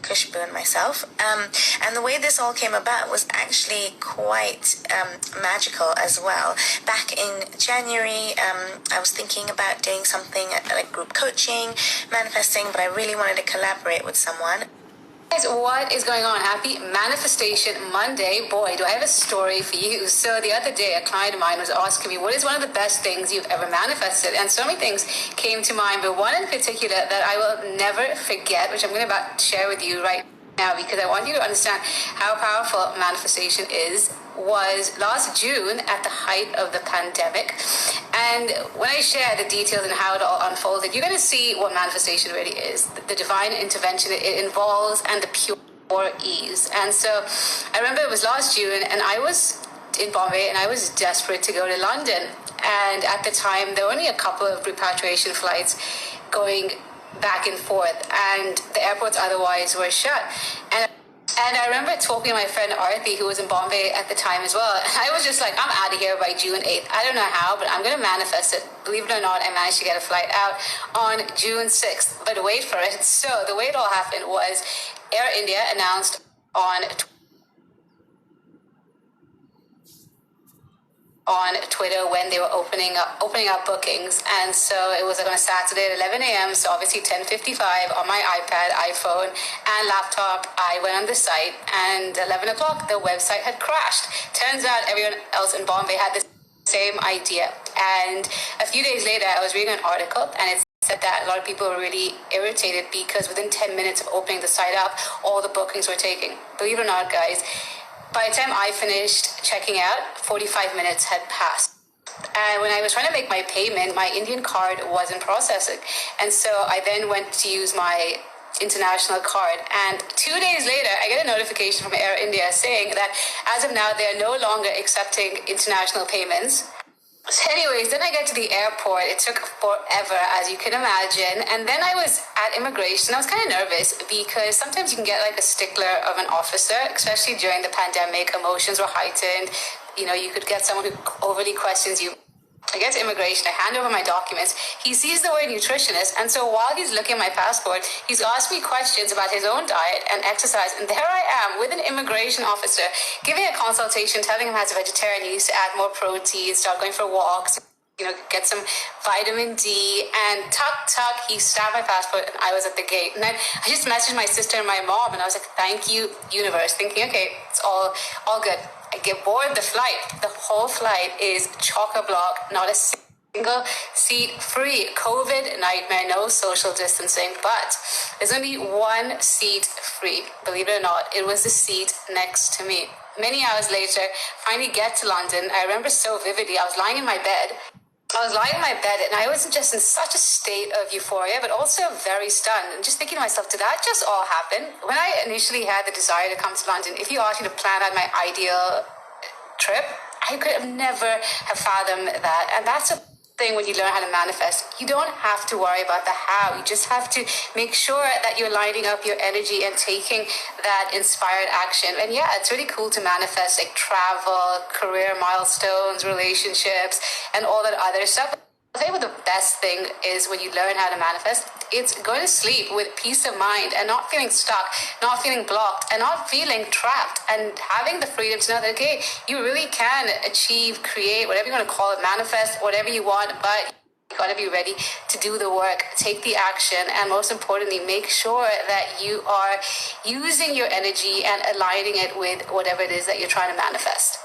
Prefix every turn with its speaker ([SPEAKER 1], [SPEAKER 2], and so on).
[SPEAKER 1] Khusbhi and myself. And the way this all came about was actually quite magical as well. Back in January, I was thinking about doing something like group coaching, manifesting, but I really wanted to collaborate with someone.
[SPEAKER 2] Guys, what is going on? Happy Manifestation Monday. Boy, do I have a story for you. So the other day, a client of mine was asking me, what is one of the best things you've ever manifested? And so many things came to mind, but one in particular that I will never forget, which I'm going to about share with you right now, because I want you to understand how powerful manifestation is, was last June at the height of the pandemic. And when I share the details and how it all unfolded, you're going to see what manifestation really is, the divine intervention it involves, and the pure ease. And so I remember it was last June, and I was in Bombay, and I was desperate to go to London. And at the time, there were only a couple of repatriation flights going back and forth, and the airports otherwise were shut. And I remember talking to my friend Arthi, who was in Bombay at the time as well. And I was just like, I'm out of here by June 8th. I don't know how, but I'm going to manifest it. Believe it or not, I managed to get a flight out on June 6th. But wait for it. So the way it all happened was Air India announced on Twitter when they were opening up bookings. And so it was like on a Saturday at 11 a.m. So obviously 10:55 on my iPad, iPhone, and laptop, I went on the site, and 11 o'clock, the website had crashed. Turns out everyone else in Bombay had the same idea. And a few days later, I was reading an article, and it said that a lot of people were really irritated because within 10 minutes of opening the site up, all the bookings were taken. Believe it or not, guys, by the time I finished checking out, 45 minutes had passed. And when I was trying to make my payment, my Indian card wasn't processing. And so I then went to use my international card. And 2 days later, I get a notification from Air India saying that as of now, they are no longer accepting international payments. So anyways, then I get to the airport. It took forever, as you can imagine. And then I was at immigration. I was kind of nervous because sometimes you can get like a stickler of an officer, especially during the pandemic. Emotions were heightened. You know, you could get someone who overly questions you. I get to immigration, I hand over my documents. He sees the word nutritionist, and so while he's looking at my passport, he's asked me questions about his own diet and exercise, and there I am with an immigration officer giving a consultation, telling him as a vegetarian he needs to add more protein, start going for walks, you know, get some vitamin D, and tuck, he stabbed my passport, and I was at the gate. And then I just messaged my sister and my mom, and I was like, thank you, universe, thinking, okay, it's all good. I get board the flight. The whole flight is chock-a-block, not a single seat free. COVID nightmare, no social distancing, but there's only one seat free. Believe it or not, it was the seat next to me. Many hours later, finally get to London. I remember so vividly, I was lying in my bed, and I was just in such a state of euphoria, but also very stunned, and just thinking to myself, did that just all happen? When I initially had the desire to come to London, if you asked me to plan out my ideal trip, I could have never have fathomed that. And that's a thing when you learn how to manifest. You don't have to worry about the how. You just have to make sure that you're lining up your energy and taking that inspired action. And yeah, it's really cool to manifest like travel, career milestones, relationships, and all that other stuff. I'll tell you what the best thing is when you learn how to manifest. It's going to sleep with peace of mind and not feeling stuck, not feeling blocked, and not feeling trapped, and having the freedom to know that, okay, you really can achieve, create, whatever you want to call it, manifest, whatever you want, but you got to be ready to do the work, take the action, and most importantly, make sure that you are using your energy and aligning it with whatever it is that you're trying to manifest.